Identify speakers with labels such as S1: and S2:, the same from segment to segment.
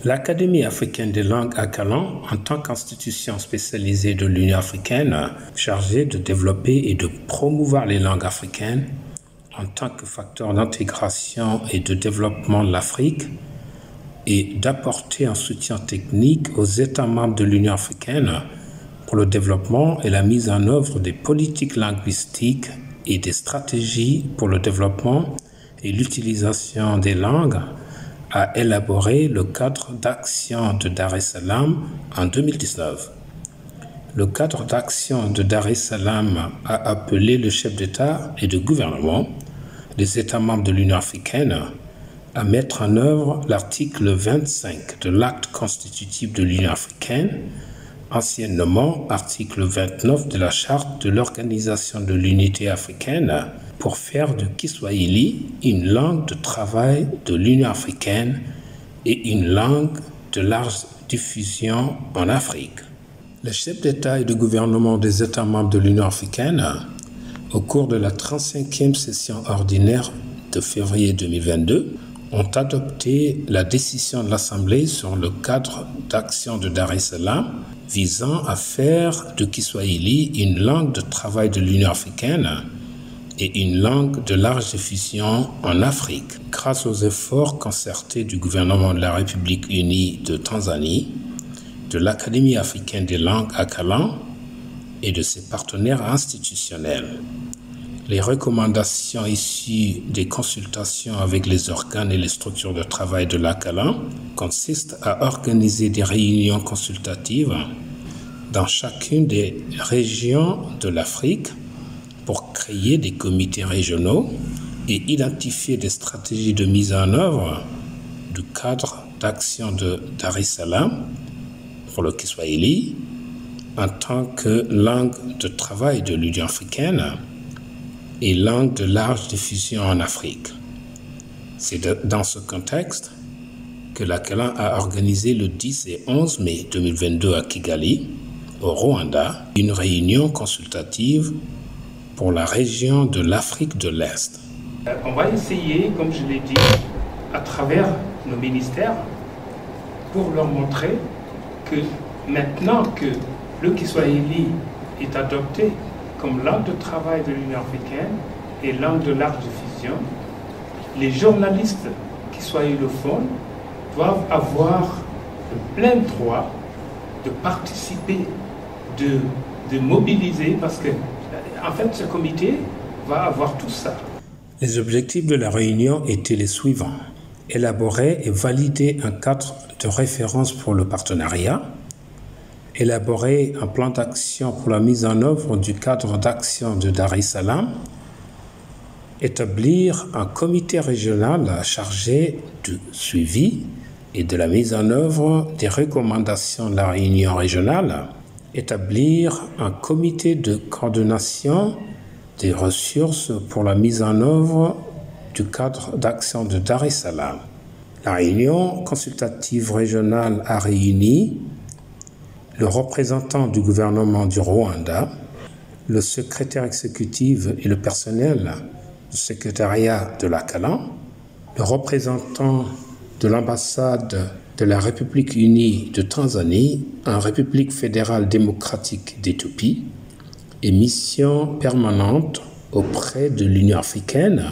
S1: L'Académie africaine des langues Akalan, en tant qu'institution spécialisée de l'Union africaine, chargée de développer et de promouvoir les langues africaines en tant que facteur d'intégration et de développement de l'Afrique, et d'apporter un soutien technique aux États membres de l'Union africaine pour le développement et la mise en œuvre des politiques linguistiques et des stratégies pour le développement et l'utilisation des langues, a élaboré le cadre d'action de Dar es Salaam en 2019. Le cadre d'action de Dar es Salaam a appelé le chef d'État et de gouvernement des États membres de l'Union africaine à mettre en œuvre l'article 25 de l'acte constitutif de l'Union africaine, anciennement article 29 de la charte de l'Organisation de l'Unité africaine, pour faire du Kiswahili une langue de travail de l'Union africaine et une langue de large diffusion en Afrique. Les chefs d'État et de gouvernement des États membres de l'Union africaine, au cours de la 35e session ordinaire de février 2022, ont adopté la décision de l'Assemblée sur le cadre d'action de Dar es Salaam visant à faire du Kiswahili une langue de travail de l'Union africaine et une langue de large diffusion en Afrique, grâce aux efforts concertés du gouvernement de la République unie de Tanzanie, de l'Académie africaine des langues Akalan et de ses partenaires institutionnels. Les recommandations issues des consultations avec les organes et les structures de travail de l'Akalan consistent à organiser des réunions consultatives dans chacune des régions de l'Afrique pour créer des comités régionaux et identifier des stratégies de mise en œuvre du cadre d'action de Dar es Salaam pour le Kiswahili en tant que langue de travail de l'Union africaine et langue de large diffusion en Afrique. C'est dans ce contexte que l'Akalan a organisé le 10 et 11 mai 2022 à Kigali, au Rwanda, une réunion consultative pour la région de l'Afrique de l'Est.
S2: On va essayer, comme je l'ai dit, à travers nos ministères, pour leur montrer que maintenant que le Kiswahili est adopté comme langue de travail de l'Union africaine et langue de large diffusion, les journalistes kiswahilophones doivent avoir le plein droit de participer, de mobiliser, parce que en fait, ce comité va avoir tout ça.
S1: Les objectifs de la réunion étaient les suivants. Élaborer et valider un cadre de référence pour le partenariat. Élaborer un plan d'action pour la mise en œuvre du cadre d'action de Dar es Salaam. Établir un comité régional chargé du suivi et de la mise en œuvre des recommandations de la réunion régionale. Établir un comité de coordination des ressources pour la mise en œuvre du cadre d'action de Dar es Salaam. La réunion consultative régionale a réuni le représentant du gouvernement du Rwanda, le secrétaire exécutif et le personnel du secrétariat de l'Akalan, le représentant de l'ambassade de la République unie de Tanzanie en République fédérale démocratique d'Éthiopie et mission permanente auprès de l'Union africaine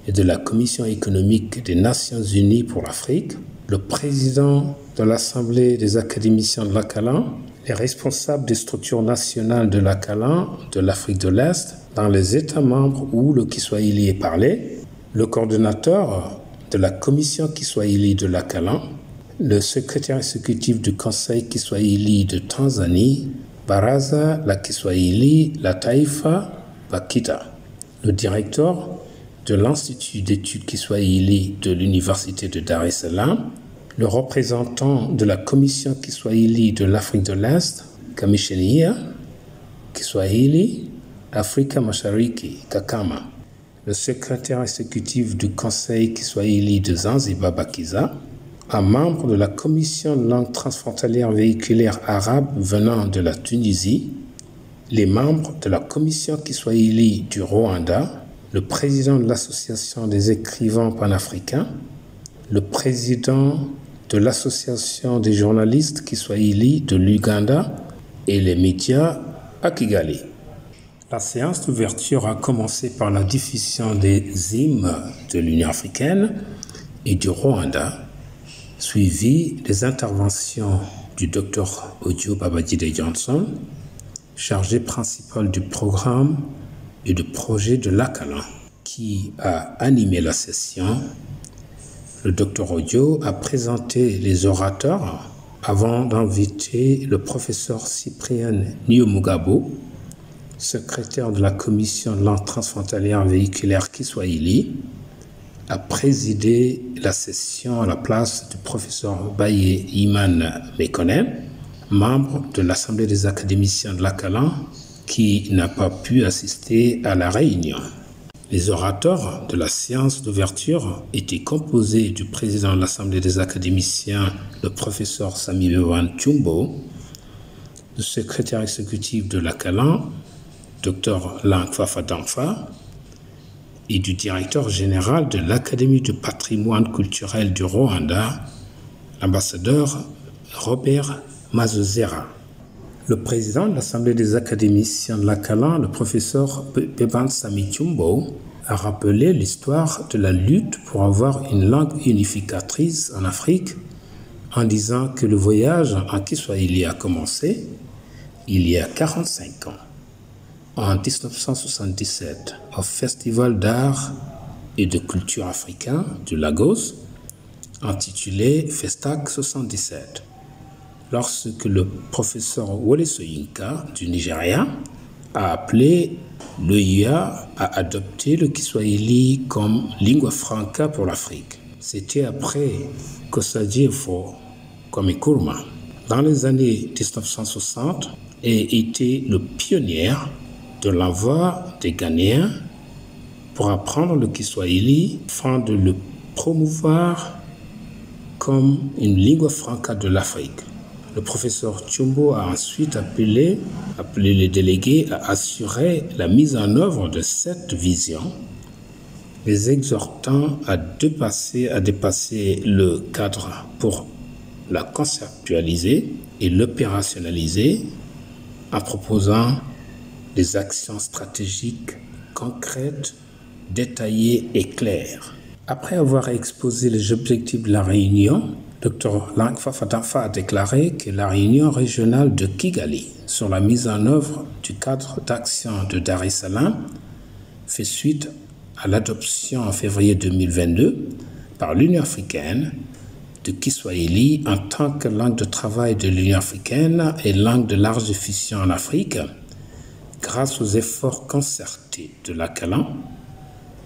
S1: et de la Commission économique des Nations unies pour l'Afrique, le président de l'Assemblée des académiciens de l'Akalan, les responsables des structures nationales de l'Akalan de l'Afrique de l'Est dans les États membres où le Kiswahili est parlé, le coordonnateur de la Commission Kiswahili de l'Akalan, le secrétaire exécutif du Conseil Kiswahili de Tanzanie, Baraza la Kiswahili la Taifa Bakita, le directeur de l'Institut d'études Kiswahili de l'Université de Dar es Salaam, le représentant de la Commission Kiswahili de l'Afrique de l'Est, Kamishenia Kiswahili, Afrika Mashariki, Kakama, le secrétaire exécutif du Conseil Kiswahili de Zanzibar, Bakiza, un membre de la Commission de langue transfrontalière véhiculaire arabe venant de la Tunisie, les membres de la Commission Kiswahili du Rwanda, le président de l'Association des écrivains panafricains, le président de l'Association des journalistes Kiswahili de l'Ouganda et les médias à Kigali. La séance d'ouverture a commencé par la diffusion des hymnes de l'Union africaine et du Rwanda, suivi des interventions du Dr Odio Babajide Johnson, chargé principal du programme et du projet de l'Akalan, qui a animé la session. Le Dr Odio a présenté les orateurs avant d'inviter le professeur Cyprien Niomugabo, secrétaire de la commission de langue transfrontalière véhiculaire Kiswahili, a présidé la session à la place du professeur Baye Iman Mekonnen, membre de l'Assemblée des académiciens de l'Akalan, qui n'a pas pu assister à la réunion. Les orateurs de la séance d'ouverture étaient composés du président de l'Assemblée des académiciens, le professeur Sami Bewan Chumbo, du secrétaire exécutif de l'Akalan, Dr Langfafa Danfa, et du directeur général de l'Académie du patrimoine culturel du Rwanda, l'ambassadeur Robert Mazozera. Le président de l'Assemblée des académiciens de l'Akalan, le professeur Beban Sami Chumbo, a rappelé l'histoire de la lutte pour avoir une langue unificatrice en Afrique en disant que le voyage en Kiswahili a commencé il y a 45 ans. En 1977, au Festival d'art et de culture africain de Lagos, intitulé Festac 77, lorsque le professeur Wole Soyinka du Nigeria a appelé l'OUA à adopter le Kiswahili comme lingua franca pour l'Afrique. C'était après Kosadjefo Kwame-Nkrumah, dans les années 1960, et était le pionnier de l'envoi des Ghanéens pour apprendre le Kiswahili afin de le promouvoir comme une lingua franca de l'Afrique. Le professeur Chumbo a ensuite appelé les délégués à assurer la mise en œuvre de cette vision, les exhortant à dépasser le cadre pour la conceptualiser et l'opérationnaliser en proposant des actions stratégiques concrètes, détaillées et claires. Après avoir exposé les objectifs de la réunion, Dr Langfafa Danfa a déclaré que la réunion régionale de Kigali sur la mise en œuvre du cadre d'action de Dar es Salaam fait suite à l'adoption en février 2022 par l'Union africaine de Kiswahili en tant que langue de travail de l'Union africaine et langue de large diffusion en Afrique, grâce aux efforts concertés de l'Akalan,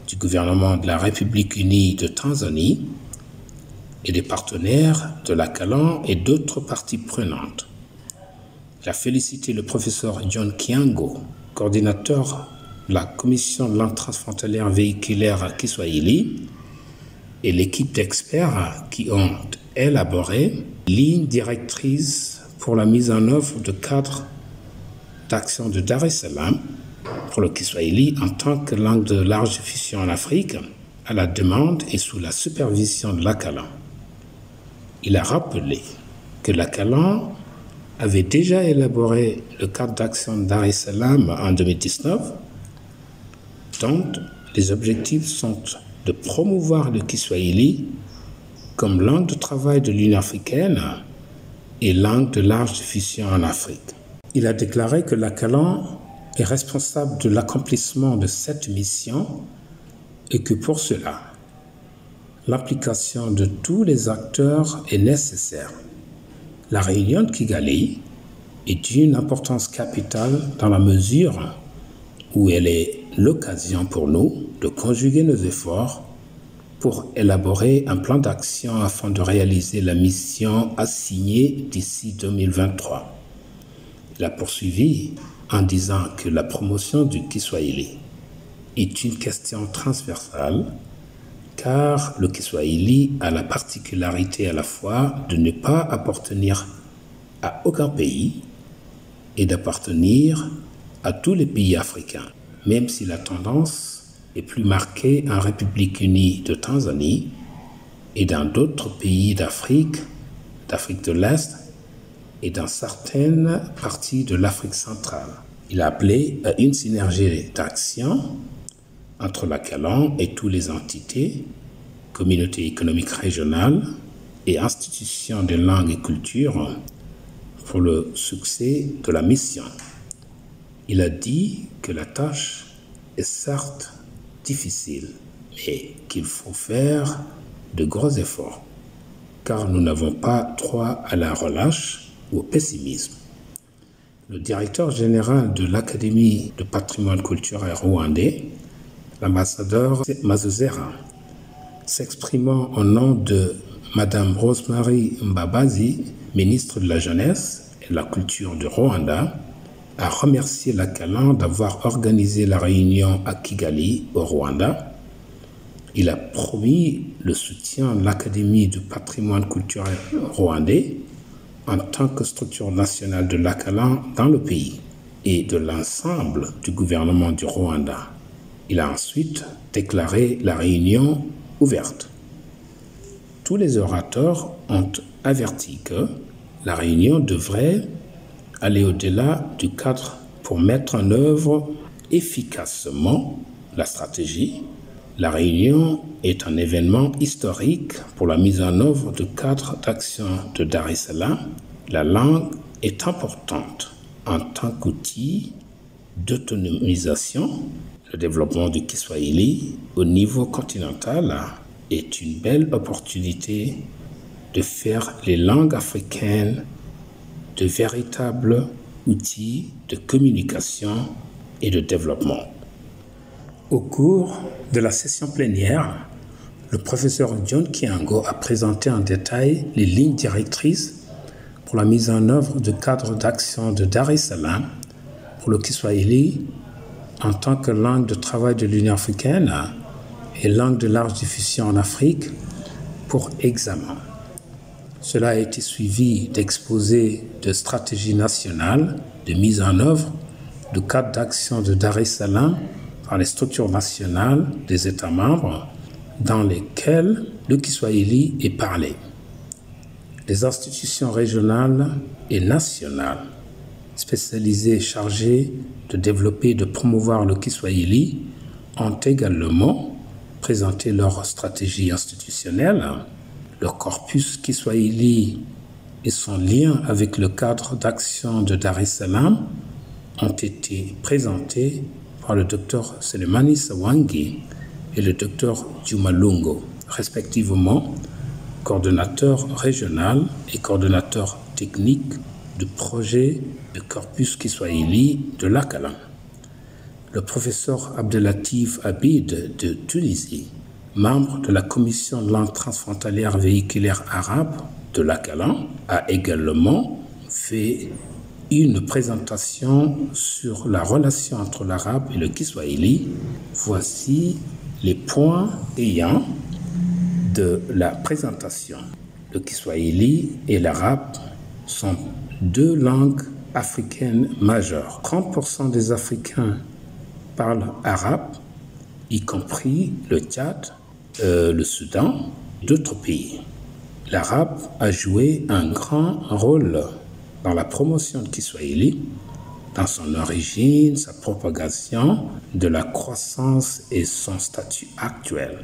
S1: du gouvernement de la République unie de Tanzanie et des partenaires de l'Akalan et d'autres parties prenantes. Il a félicité le professeur John Kiango, coordinateur de la commission de langue transfrontalière véhiculaire à Kiswahili, et l'équipe d'experts qui ont élaboré lignes directrices pour la mise en œuvre de cadres d'action de Dar es Salaam pour le Kiswahili en tant que langue de large diffusion en Afrique, à la demande et sous la supervision de l'Akalan. Il a rappelé que l'Akalan avait déjà élaboré le cadre d'action de Dar es Salaam en 2019, dont les objectifs sont de promouvoir le Kiswahili comme langue de travail de l'Union africaine et langue de large diffusion en Afrique. Il a déclaré que l'Akalan est responsable de l'accomplissement de cette mission et que pour cela, l'implication de tous les acteurs est nécessaire. La réunion de Kigali est d'une importance capitale dans la mesure où elle est l'occasion pour nous de conjuguer nos efforts pour élaborer un plan d'action afin de réaliser la mission assignée d'ici 2023. Il a poursuivi en disant que la promotion du Kiswahili est une question transversale car le Kiswahili a la particularité à la fois de ne pas appartenir à aucun pays et d'appartenir à tous les pays africains, même si la tendance est plus marquée en République unie de Tanzanie et dans d'autres pays d'Afrique d'Afrique de l'Est et dans certaines parties de l'Afrique centrale. Il a appelé à une synergie d'action entre la CALAN et toutes les entités, communautés économiques régionales et institutions de langue et culture pour le succès de la mission. Il a dit que la tâche est certes difficile, mais qu'il faut faire de gros efforts, car nous n'avons pas droit à la relâche ou au pessimisme. Le directeur général de l'Académie de patrimoine culturel rwandais, l'ambassadeur Mazuzera, s'exprimant au nom de Madame Rosemary Mbabazi, ministre de la Jeunesse et de la Culture du Rwanda, a remercié la CALAN d'avoir organisé la réunion à Kigali, au Rwanda. Il a promis le soutien de l'Académie du patrimoine culturel rwandais en tant que structure nationale de la CALAN dans le pays et de l'ensemble du gouvernement du Rwanda. Il a ensuite déclaré la réunion ouverte. Tous les orateurs ont averti que la réunion devrait aller au-delà du cadre pour mettre en œuvre efficacement la stratégie. La réunion est un événement historique pour la mise en œuvre du cadre d'action de Dar es Salaam. La langue est importante en tant qu'outil d'autonomisation. Le développement du Kiswahili au niveau continental est une belle opportunité de faire les langues africaines de véritables outils de communication et de développement. Au cours de la session plénière, le professeur John Kiango a présenté en détail les lignes directrices pour la mise en œuvre du cadre d'action de Dar es Salaam pour le Kiswahili en tant que langue de travail de l'Union africaine et langue de large diffusion en Afrique pour examen. Cela a été suivi d'exposés de stratégies nationales de mise en œuvre du cadre d'action de Dar es Salaam par les structures nationales des États membres dans lesquelles le Kiswahili est parlé. Les institutions régionales et nationales spécialisées chargées de développer et de promouvoir le Kiswahili ont également présenté leur stratégie institutionnelle. Le corpus Kiswahili et son lien avec le cadre d'action de Dar es Salaam ont été présentés par le Dr Selemani Sawangi et le Dr Juma Lungo, respectivement coordonnateur régional et coordonnateur technique du projet de corpus Kiswahili de la CALAN. Le professeur Abdelatif Abid de Tunisie, membre de la commission de langue transfrontalière véhiculaire arabe de la CALAN, a également fait une présentation sur la relation entre l'arabe et le Kiswahili. Voici les points ayants de la présentation. Le Kiswahili et l'arabe sont deux langues africaines majeures. 30% des Africains parlent arabe, y compris le Tchad, le Soudan, d'autres pays. L'arabe a joué un grand rôle dans la promotion de Kiswahili, dans son origine, sa propagation, de la croissance et son statut actuel.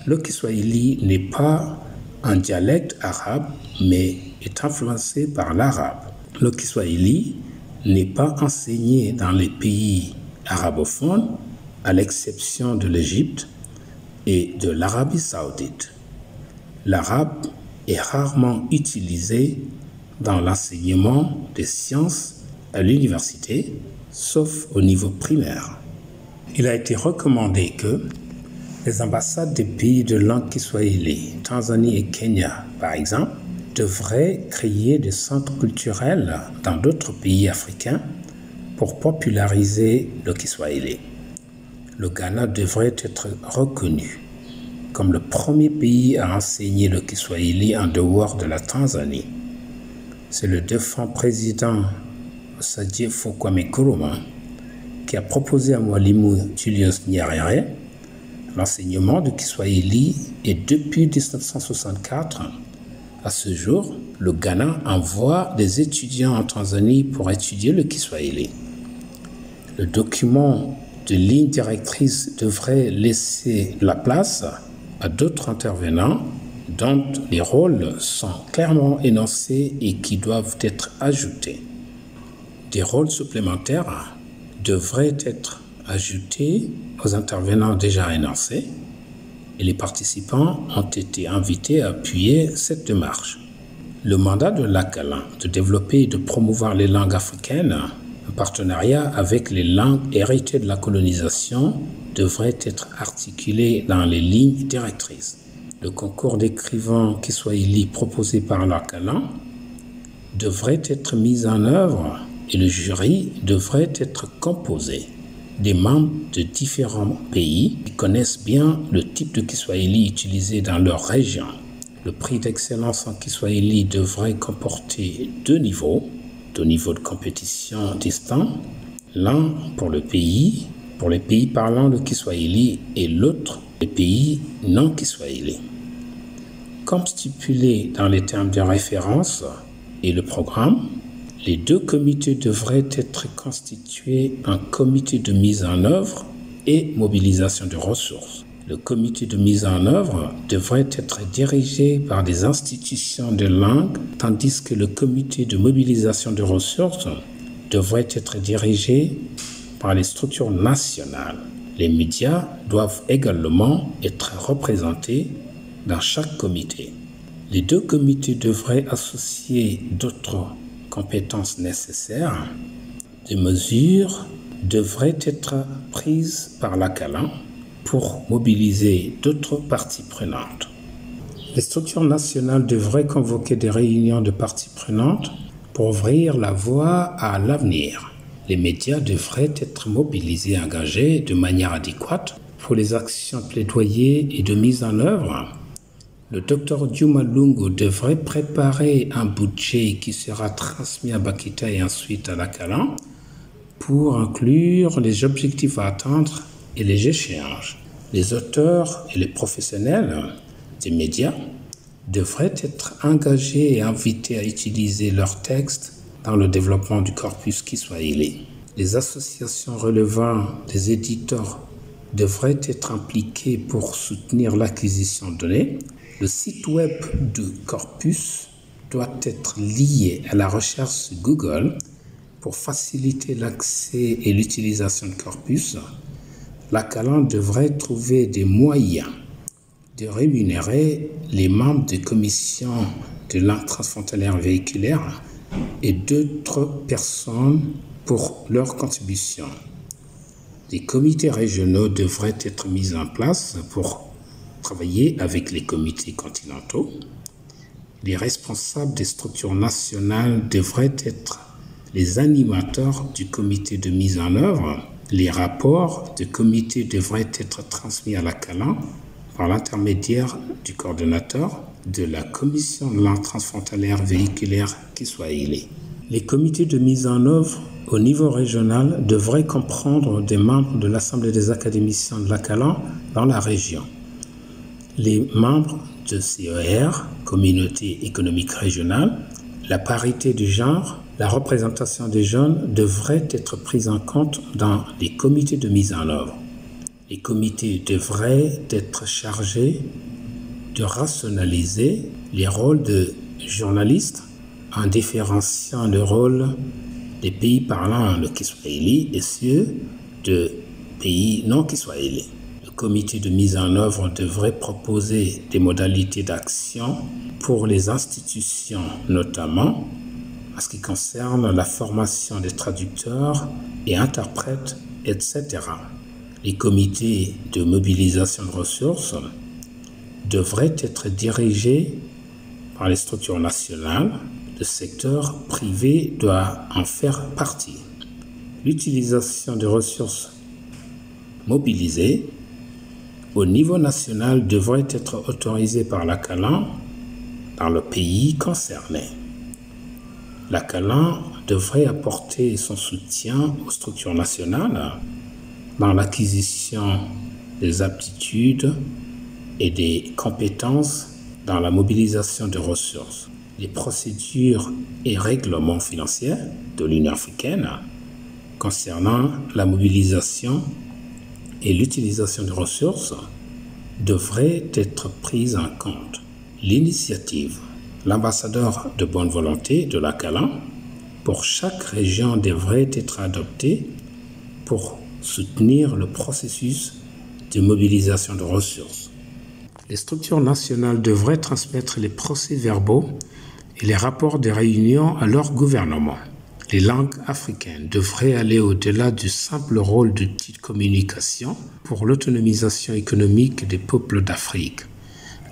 S1: Le Kiswahili n'est pas un dialecte arabe, mais est influencé par l'arabe. Le Kiswahili n'est pas enseigné dans les pays arabophones, à l'exception de l'Égypte et de l'Arabie saoudite. L'arabe est rarement utilisé dans l'enseignement des sciences à l'université, sauf au niveau primaire. Il a été recommandé que les ambassades des pays de langue Kiswahili, Tanzanie et Kenya, par exemple, devraient créer des centres culturels dans d'autres pays africains pour populariser le Kiswahili. Le Ghana devrait être reconnu comme le premier pays à enseigner le Kiswahili en dehors de la Tanzanie. C'est le défunt président Osagyefo Kwame Nkrumah qui a proposé à Mwalimu Julius Nyerere l'enseignement du Kiswahili et depuis 1964, À ce jour, le Ghana envoie des étudiants en Tanzanie pour étudier le Kiswahili. Le document de ligne directrice devrait laisser la place à d'autres intervenants dont les rôles sont clairement énoncés et qui doivent être ajoutés. Des rôles supplémentaires devraient être ajoutés aux intervenants déjà énoncés et les participants ont été invités à appuyer cette démarche. Le mandat de l'ACALAN de développer et de promouvoir les langues africaines en partenariat avec les langues héritées de la colonisation devrait être articulé dans les lignes directrices. Le concours d'écrivains Kiswahili proposé par l'ACALAN devrait être mis en œuvre et le jury devrait être composé des membres de différents pays qui connaissent bien le type de Kiswahili utilisé dans leur région. Le prix d'excellence en Kiswahili devrait comporter 2 niveaux de compétition distincts, l'un pour les pays parlant le Kiswahili et l'autre les pays non Kiswahili. Comme stipulé dans les termes de référence et le programme, les 2 comités devraient être constitués en comité de mise en œuvre et mobilisation de ressources. Le comité de mise en œuvre devrait être dirigé par des institutions de langue, tandis que le comité de mobilisation de ressources devrait être dirigé par les structures nationales. Les médias doivent également être représentés dans chaque comité. Les 2 comités devraient associer d'autres compétences nécessaires. Des mesures devraient être prises par l'ACALAN pour mobiliser d'autres parties prenantes. Les structures nationales devraient convoquer des réunions de parties prenantes pour ouvrir la voie à l'avenir. Les médias devraient être mobilisés et engagés de manière adéquate pour les actions plaidoyer et de mise en œuvre. Le Dr Juma Lungu devrait préparer un budget qui sera transmis à Bakita et ensuite à l'ACALAN pour inclure les objectifs à atteindre et les échéances. Les auteurs et les professionnels des médias devraient être engagés et invités à utiliser leurs textes dans le développement du corpus Kiswahili. Les associations relevant des éditeurs devraient être impliquées pour soutenir l'acquisition de données. Le site web du corpus doit être lié à la recherche Google pour faciliter l'accès et l'utilisation du corpus. L'ACALAN devrait trouver des moyens de rémunérer les membres des commissions de langue transfrontalière véhiculaire et d'autres personnes pour leur contribution. Des comités régionaux devraient être mis en place pour travailler avec les comités continentaux. Les responsables des structures nationales devraient être les animateurs du comité de mise en œuvre. Les rapports du comité devraient être transmis à l'ACALAN par l'intermédiaire du coordonnateur de la commission de langue transfrontalière véhiculaire Kiswahili. Les comités de mise en œuvre au niveau régional devraient comprendre des membres de l'Assemblée des académiciens de l'ACALAN dans la région. Les membres de CER, Communauté économique régionale, la parité du genre, la représentation des jeunes devraient être prises en compte dans les comités de mise en œuvre. Les comités devraient être chargés de rationaliser les rôles de journalistes en différenciant le rôle des pays parlant le Kiswahili et ceux de pays non Kiswahili. Le comité de mise en œuvre devrait proposer des modalités d'action pour les institutions, notamment en ce qui concerne la formation des traducteurs et interprètes, etc. Les comités de mobilisation de ressources devraient être dirigés par les structures nationales. Le secteur privé doit en faire partie. L'utilisation de ressources mobilisées au niveau national devrait être autorisée par l'ACALAN dans le pays concerné. L'ACALAN devrait apporter son soutien aux structures nationales dans l'acquisition des aptitudes et des compétences dans la mobilisation de ressources, les procédures et règlements financiers de l'Union africaine concernant la mobilisation et l'utilisation de ressources devraient être prises en compte. L'initiative, l'ambassadeur de bonne volonté de la CALAN pour chaque région devrait être adoptée pour soutenir le processus de mobilisation de ressources. Les structures nationales devraient transmettre les procès-verbaux et les rapports des réunions à leur gouvernement. Les langues africaines devraient aller au-delà du simple rôle d'outil de communication pour l'autonomisation économique des peuples d'Afrique.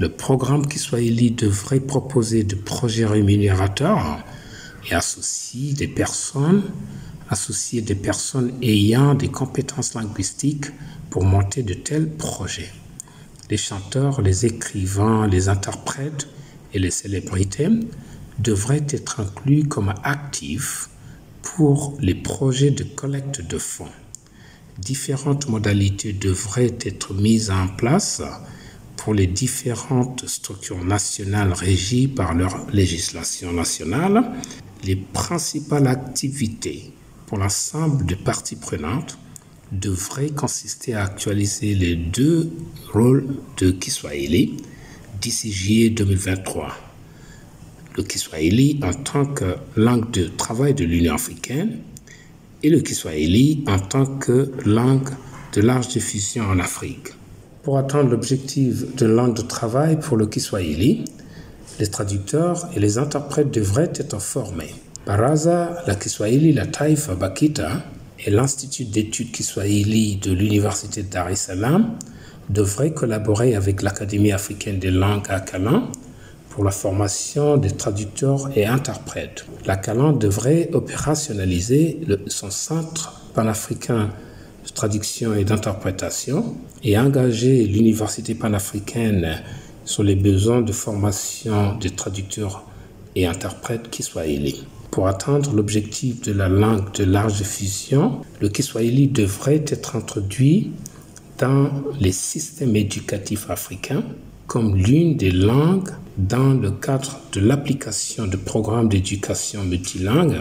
S1: Le programme Kiswahili devrait proposer des projets rémunérateurs et associer des personnes ayant des compétences linguistiques pour monter de tels projets. Les chanteurs, les écrivains, les interprètes et les célébrités devraient être inclus comme actifs pour les projets de collecte de fonds. Différentes modalités devraient être mises en place pour les différentes structures nationales régies par leur législation nationale. Les principales activités pour l'ensemble des parties prenantes devraient consister à actualiser les 2 rôles de Kiswahili d'ici juillet 2023. Le Kiswahili en tant que langue de travail de l'Union africaine et le Kiswahili en tant que langue de large diffusion en Afrique. Pour atteindre l'objectif de langue de travail pour le Kiswahili, les traducteurs et les interprètes devraient être formés. Baraza la Kiswahili la Taifa Bakita et l'Institut d'études Kiswahili de l'Université de Dar es Salaam devraient collaborer avec l'Académie africaine des langues à CALAN pour la formation des traducteurs et interprètes. La CALAN devrait opérationnaliser son centre panafricain de traduction et d'interprétation et engager l'Université panafricaine sur les besoins de formation des traducteurs et interprètes Kiswahili. Pour atteindre l'objectif de la langue de large diffusion, le Kiswahili devrait être introduit dans les systèmes éducatifs africains comme l'une des langues dans le cadre de l'application de programmes d'éducation multilingue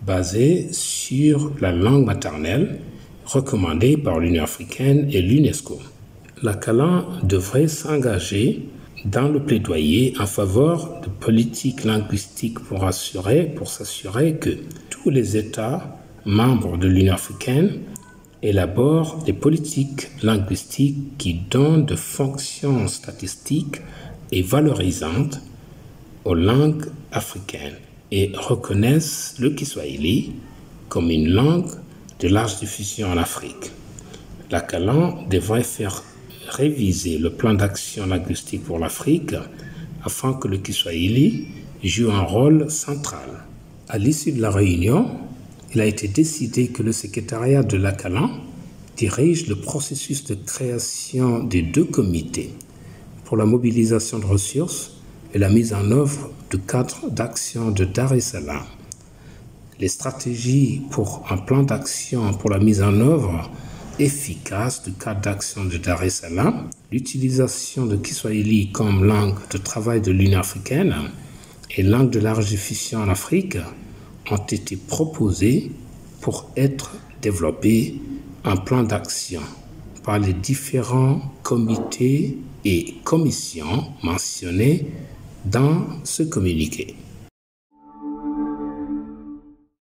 S1: basés sur la langue maternelle recommandés par l'Union africaine et l'UNESCO. La CALAN devrait s'engager dans le plaidoyer en faveur de politiques linguistiques pour s'assurer que tous les États membres de l'Union africaine élaborent des politiques linguistiques qui donnent de fonctions statistiques et valorisantes aux langues africaines et reconnaissent le Kiswahili comme une langue de large diffusion en Afrique. La CALAN devrait faire réviser le plan d'action linguistique pour l'Afrique afin que le Kiswahili joue un rôle central. À l'issue de la réunion, il a été décidé que le secrétariat de la CALAN dirige le processus de création des 2 comités pour la mobilisation de ressources et la mise en œuvre du cadre d'action de Dar es Salaam. Les stratégies pour un plan d'action pour la mise en œuvre efficace du cadre d'action de Dar es Salaam, l'utilisation de Kiswahili comme langue de travail de l'Union africaine et langue de large diffusion en Afrique ont été proposées pour être développées en plan d'action par les différents comités et commissions mentionnés dans ce communiqué.